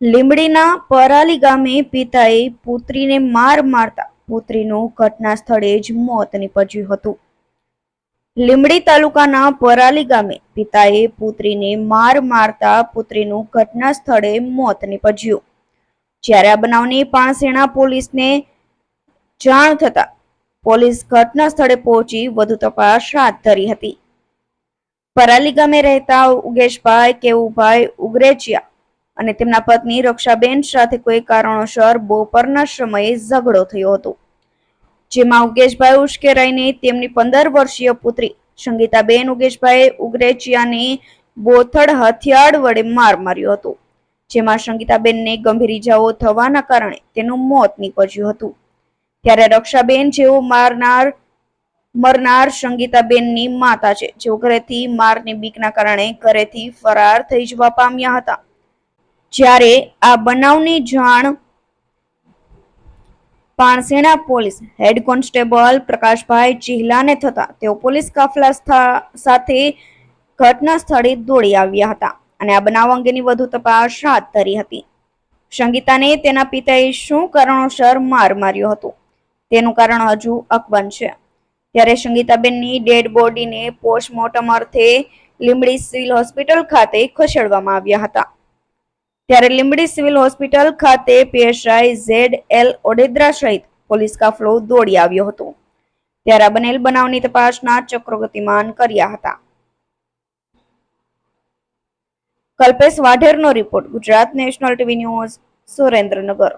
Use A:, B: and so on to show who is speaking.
A: લીંબડીના પરાલી ગામે પિતાએ પુત્રીને માર મારતા પુત્રીનું ઘટના સ્થળે જ મોત નીપજ્યું હતું. લીંબડી તાલુકાના પરાલી ગામે પિતાએ પુત્રીને માર મારતા પુત્રીનું ઘટના સ્થળે મોત નીપજ્યું. જ્યારે આ બનાવની પાણસેણા પોલીસને જાણ થતા પોલીસ ઘટના સ્થળે પહોંચી વધુ તપાસ હાથ ધરી હતી. પરાલી ગામે રહેતા ઉગેશભાઈ કેવુભાઈ ઉગરેચિયા અને તેમના પત્ની રક્ષાબેન સાથે કોઈ કારણોસર બપોરના સમયે ઝઘડો થયો હતો, જેમાં ઉગેશભાઈ ઉશ્કેરાઈને તેમની 15 વર્ષીય પુત્રી સંગીતાબેન ઉગેશભાઈ ઉગરેચિયાને બોથડ હથિયાર વડે માર માર્યો હતો, જેમાં સંગીતાબેનને ગંભીર ઇજાઓ થવાના કારણે તેનું મોત નીપજ્યું હતું. ત્યારે રક્ષાબેન જેઓ મરનાર સંગીતાબેનની માતા છે, જેઓ ઘરેથી મારની બીકના કારણે ઘરેથી ફરાર થઈ જવા પામ્યા હતા. જ્યારે આ બનાવની જાણ Pansena police head constable Prakashbhai ચિહલાને થતા તેઓ પોલીસ કાફલા સાથે ઘટના સ્થળે દોડી આવ્યા હતા અને આ બનાવ અંગેની વધુ તપાસ હાથ ધરી હતી. સંગીતાને તેના પિતાએ શું કારણોસર માર માર્યો હતો તેનું કારણ હજુ અકબંધ છે. ત્યારે સંગીતાબેનની ડેડ બોડીને પોસ્ટમોર્ટમ અર્થે લીંબડી સિવિલ હોસ્પિટલ ખાતે ખસેડવામાં આવ્યા હતા. ત્યારે લીંબડી સિવિલ હોસ્પિટલ ખાતે પીએસઆઈ ZL ઓડેદરા સહિત પોલીસ કાફલો દોડી આવ્યો હતો. ત્યારે બનેલ બનાવની તપાસના ચક્રો ગતિમાન કર્યા હતા. કલ્પેશ વાઢેરનો report, Gujarat national TV news, Surendranagar.